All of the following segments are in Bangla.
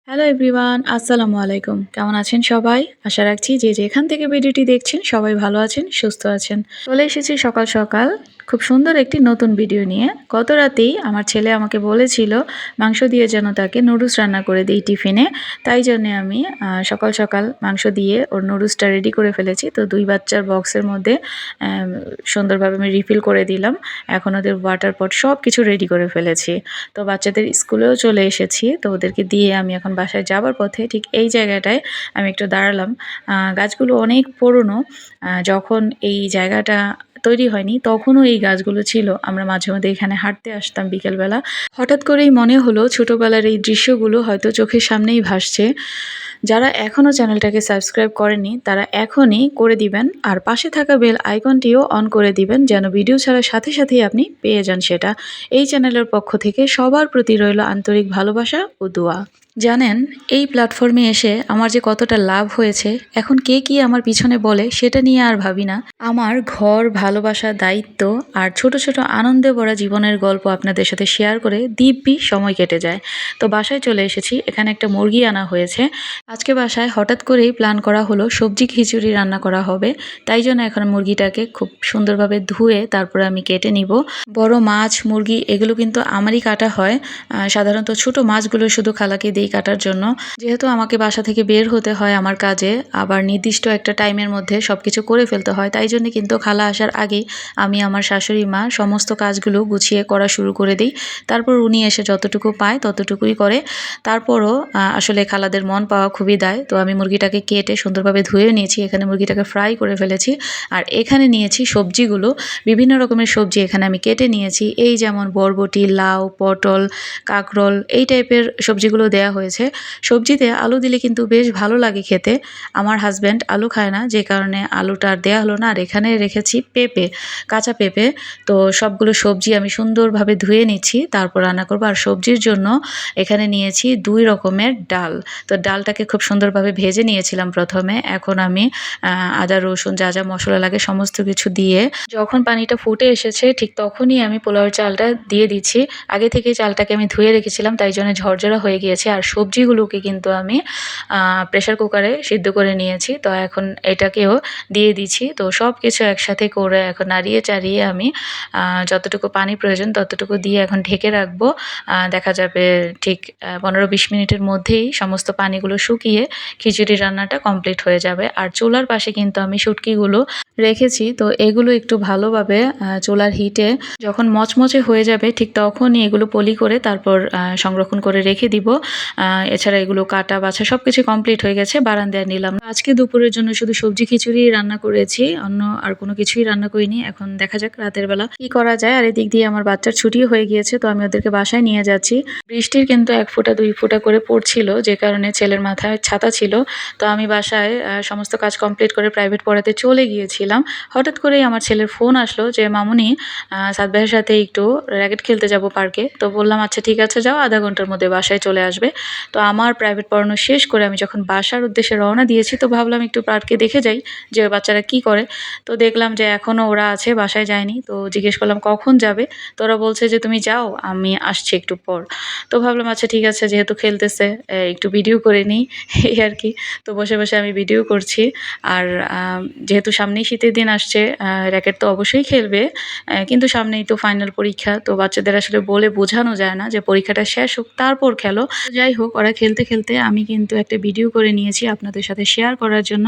হ্যালো এভরিওয়ান, আসসালামু আলাইকুম। কেমন আছেন সবাই? আশা রাখছি যে যেখান থেকে ভিডিওটি দেখছেন সবাই ভালো আছেন, সুস্থ আছেন। চলে এসেছি সকাল সকাল খুব সুন্দর একটি নতুন ভিডিও নিয়ে। গত রাতেই আমার ছেলে আমাকে বলেছিল মাংস দিয়ে যেন তাকে নুডলস রান্না করে দিই টিফিনে। তাই জন্যে আমি সকাল সকাল মাংস দিয়ে ওর নুডলসটা রেডি করে ফেলেছি। তো ২ বাচ্চার বক্সের মধ্যে সুন্দরভাবে আমি রিফিল করে দিলাম। এখন ওদের ওয়াটার পট সব কিছু রেডি করে ফেলেছি। তো বাচ্চাদের স্কুলেও চলে এসেছি। তো ওদেরকে দিয়ে আমি এখন বাসায় যাবার পথে ঠিক এই জায়গাটায় আমি একটু দাঁড়ালাম। গাছগুলো অনেক পুরনো। যখন এই জায়গাটা তৈরি হয়নি তখনও এই গাছগুলো ছিল। আমরা মাঝে মধ্যে এখানে হাঁটতে আসতাম বিকেলবেলা। হঠাৎ করেই মনে হলো ছোটবেলার এই দৃশ্যগুলো হয়তো চোখের সামনেই ভাসছে। যারা এখনও চ্যানেলটাকে সাবস্ক্রাইব করেননি তারা এখনই করে দিবেন, আর পাশে থাকা বেল আইকনটিও অন করে দিবেন যেন ভিডিও ছাড়ার সাথে সাথেই আপনি পেয়ে যান সেটা। এই চ্যানেলের পক্ষ থেকে সবার প্রতি রইল আন্তরিক ভালোবাসা ও দোয়া। জানেন, এই প্ল্যাটফর্মে এসে আমার যে কতটা লাভ হয়েছে, এখন কে কি আমার পিছনে বলে সেটা নিয়ে আর ভাবি না। আমার ঘর, ভালোবাসা, দায়িত্ব আর ছোট ছোট আনন্দে ভরা জীবনের গল্প আপনাদের সাথে শেয়ার করে দিব্যি সময় কেটে যায়। তো বাসায় চলে এসেছি, এখানে একটা মুরগি আনা হয়েছে। আজকে বাসায় হঠাৎ করেই প্ল্যান করা হলো সবজি খিচুড়ি রান্না করা হবে। তাই জন্য এখন মুরগিটাকে খুব সুন্দরভাবে ধুয়ে তারপরে আমি কেটে নিব। বড় মাছ, মুরগি এগুলো কিন্তু আমারই কাটা হয়। সাধারণত ছোট মাছগুলো শুধু খালাকে দিই কাটার জন্য। যেহেতু আমাকে বাসা থেকে বের হতে হয় আমার কাজে, আবার নির্দিষ্ট একটা টাইমের মধ্যে সবকিছু করে ফেলতে হয়, তাই জন্য কিন্তু খালা আসার আগেই আমি আমার শাশুড়ি মা সমস্ত কাজগুলো গুছিয়ে করা শুরু করে দিই। তারপর উনি এসে যতটুকু পায় ততটুকুই করে। তারপরও আসলে খালাদের মন পাওয়া খুবই দায়। তো আমি মুরগিটাকে কেটে সুন্দরভাবে ধুয়ে নিয়েছি। এখানে মুরগিটাকে ফ্রাই করে ফেলেছি। আর এখানে নিয়েছি সবজিগুলো। বিভিন্ন রকমের সবজি এখানে আমি কেটে নিয়েছি। এই যেমন বরবটি, লাউ, পটল, কাঁকরোল এই টাইপের সবজিগুলো দেয়া হয়েছে। সবজিতে আলু দিলে কিন্তু বেশ ভালো লাগে খেতে। আমার হাসব্যান্ড আলু খায় না, যে কারণে আলুটা আর দেয়া হলো না। আর এখানে রেখেছি পেঁপে, কাঁচা পেঁপে। তো সবগুলো সবজি আমি সুন্দরভাবে ধুয়ে নিচ্ছি, তারপর রান্না করব। আর সবজির জন্য এখানে নিয়েছি ২ রকমের ডাল। তো ডালটাকে খুব সুন্দরভাবে ভেজে নিয়েছিলাম প্রথমে। এখন আমি আদা, রসুন যা যা মসলা লাগে সমস্ত কিছু দিয়ে যখন পানিটা ফুটে এসেছে ঠিক তখনই আমি পোলাওয়ের চালটা দিয়ে দিচ্ছি। আগে থেকেই চালটাকে আমি ধুয়ে রেখেছিলাম, তাই জন্য ঝরঝরা হয়ে গিয়েছে। আর সবজিগুলোকে কিন্তু আমি প্রেসার কুকারে সিদ্ধ করে নিয়েছি। তো এখন এটাকেও দিয়ে দিচ্ছি। তো সব কিছু একসাথে করে এখন নাড়িয়ে চাড়িয়ে আমি যতটুকু পানি প্রয়োজন ততটুকু দিয়ে এখন ঢেকে রাখবো। দেখা যাবে ঠিক ১৫-২০ মিনিটের মধ্যেই সমস্ত পানিগুলো শুকিয়ে খিচুড়ি রান্নাটা কমপ্লিট হয়ে যাবে। আর চুলার পাশে কিন্তু আমি শুটকিগুলো রেখেছি। তো এগুলো একটু ভালোভাবে চুলার হিটে যখন মচমচে হয়ে যাবে ঠিক তখনই এগুলো পলি করে তারপর সংরক্ষণ করে রেখে দিব। এছাড়া এগুলো কাটা বাছা সব কিছু কমপ্লিট হয়ে গেছে, বারান্দায় নিলাম। আজকে দুপুরের জন্য শুধু সবজি খিচুড়ি রান্না করেছি, অন্য আর কোনো কিছুই রান্না করিনি। এখন দেখা যাক রাতের বেলা কি করা যায়। আর এদিক দিয়ে আমার বাচ্চার ছুটিও হয়ে গিয়েছে, তো আমি ওদেরকে বাসায় নিয়ে যাচ্ছি। বৃষ্টির কিন্তু ১ ফোঁটা ২ ফোঁটা করে পড়ছিল, যে কারণে ছেলের মাথায় ছাতা ছিল। তো আমি বাসায় সমস্ত কাজ কমপ্লিট করে প্রাইভেট পড়াতে চলে গিয়েছিলাম। হঠাৎ করেই আমার ছেলের ফোন আসলো যে, "মামুনি, সাদ ভাইয়ের সাথে একটু র‍্যাকেট খেলতে যাব পার্কে।" তো বললাম, "আচ্ছা ঠিক আছে যাও, আধা ঘন্টার মধ্যে বাসায় চলে আসবে।" তো আমার প্রাইভেট পড়ানো শেষ করে আমি যখন বাসার উদ্দেশ্যে রওনা দিয়েছি তো ভাবলাম একটু পার্কে দেখে যাই যে বাচ্চারা কি করে। তো দেখলাম যে এখনও ওরা আছে, বাসায় যায়নি। তো জিজ্ঞেস করলাম, "কখন যাবে?" তো ওরা বলছে যে, "তুমি যাও, আমি আসছি একটু পর।" তো ভাবলাম আচ্ছা ঠিক আছে, যেহেতু খেলতেছে একটু ভিডিও করে নিই এই আর কি। তো বসে বসে আমি ভিডিও করছি। আর যেহেতু সামনেই শীতের দিন আসছে, র‍্যাকেট তো অবশ্যই খেলবে। কিন্তু সামনেই তো ফাইনাল পরীক্ষা। তো বাচ্চাদের আসলে বলে বোঝানো যায় না যে পরীক্ষাটা শেষ হোক তারপর খেলো। তো যাই হোক, ওরা খেলতে খেলতে আমি কিন্তু একটা ভিডিও করে নিয়েছি আপনাদের সাথে শেয়ার করার জন্য।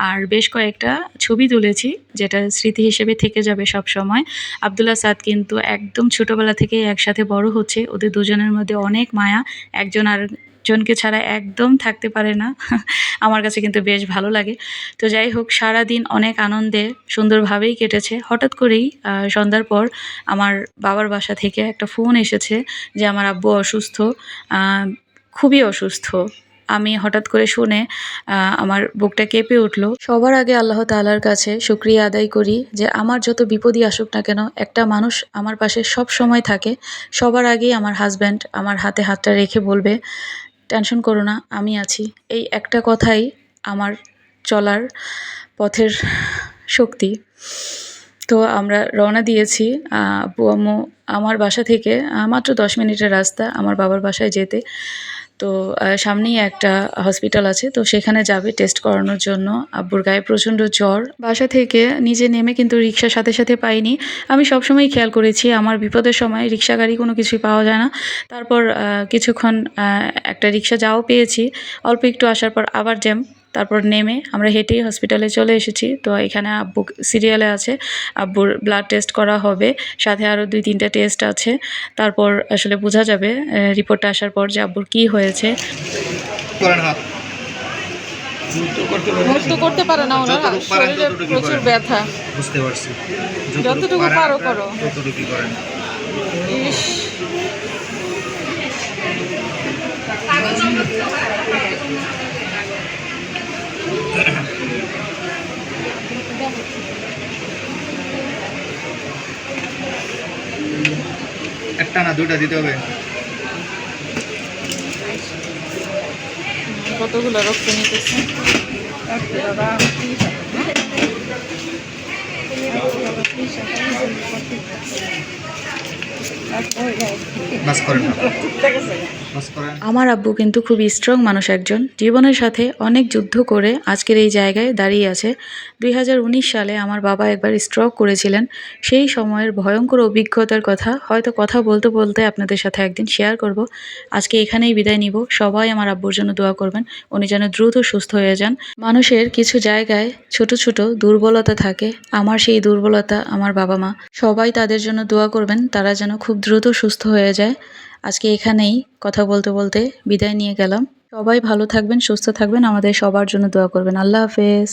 আর বেশ কয়েকটা ছবি তুলেছি যেটা স্মৃতি হিসেবে থেকে যাবে সবসময়। আব্দুল্লাহ সাদ কিন্তু একদম ছোটবেলা থেকেই একসাথে বড় হচ্ছে। ওদের দুজনের মধ্যে অনেক মায়া। একজন আরেকজনকে ছাড়া একদম থাকতে পারে না। আমার কাছে কিন্তু বেশ ভালো লাগে। তো যাই হোক, সারাদিন অনেক আনন্দে সুন্দরভাবেই কেটেছে। হঠাৎ করেই সন্ধ্যার পর আমার বাবার বাসা থেকে একটা ফোন এসেছে যে আমার আব্বু অসুস্থ, আ খুবই অসুস্থ। আমি হঠাৎ করে শুনে আমার বুকটা কেঁপে উঠল। সবার আগে আল্লাহ তাআলার কাছে শুকরিয়া আদায় করি যে আমার যত বিপদই আসুক না কেন একটা মানুষ আমার পাশে সবসময় থাকে। সবার আগেই আমার হাসব্যান্ড আমার হাতে হাতটা রেখে বলবে, "টেনশন করো না, আমি আছি।" এই একটা কথাই আমার চলার পথের শক্তি। তো আমরা রওনা দিয়েছি। আব্বু আম্মু আমার বাসা থেকে মাত্র ১০ মিনিটের রাস্তা আমার বাবার বাসায় যেতে। তো সামনেই একটা হসপিটাল আছে, তো সেখানে যাবে টেস্ট করানোর জন্য। আব্বুর গায়ে প্রচণ্ড জ্বর। বাসা থেকে নিজে নেমে কিন্তু রিক্সার সাথে সাথে পাইনি। আমি সবসময় খেয়াল করেছি আমার বিপদের সময় রিক্সা গাড়ি কোনো কিছুই পাওয়া যায় না। তারপর কিছুক্ষণ একটা রিক্সা যাও পেয়েছি, অল্প একটু আসার পর আবার জ্যাম। তারপর নেমে আমরা হেঁটেই হসপিটালে চলে এসেছি। তো এখানে আব্বু সিরিয়ালে আছে, আব্বুর ব্লাড টেস্ট করা হবে, সাথে আরও 2-3টা টেস্ট আছে। তারপর আসলে বোঝা যাবে রিপোর্টটা আসার পর যে আব্বুর কী হয়েছে। মুক্ত করতে পারে না, ওনার শরীরে প্রচুর ব্যথা। বুঝতে পারছি, যতটুকু পারো করো। ততটুকু করেন। ইস, একটা না দুইটা দিতে হবে। কতগুলো রক্ত নিতেছে। বাস করেন না। বাস করেন। আমার আব্বু কিন্তু খুব স্ট্রং মানুষ একজন, জীবনের সাথে অনেক যুদ্ধ করে আজকের এই জায়গায় দাঁড়িয়ে আছে। 2019 সালে আমার বাবা একবার স্ট্রোক করেছিলেন। সেই সময়ের ভয়ঙ্কর অভিজ্ঞতার কথা হয়তো কথা বলতে বলতে আপনাদের সাথে একদিন শেয়ার করব। আজকে এখানেই বিদায় নিব। সবাই আমার আব্বুর জন্য দোয়া করবেন, উনি যেন দ্রুত সুস্থ হয়ে যান। মানুষের কিছু জায়গায় ছোট ছোট দুর্বলতা থাকে, আমার সেই দুর্বলতা আমার বাবা মা। সবাই তাদের জন্য দোয়া করবেন, তারা যেন খুব দ্রুত সুস্থ হয়ে যায়। আজকে এখানেই কথা বলতে বলতে বিদায় নিয়ে গেলাম। সবাই ভালো থাকবেন, সুস্থ থাকবেন, আমাদের সবার জন্য দোয়া করবেন। আল্লাহ হাফেজ।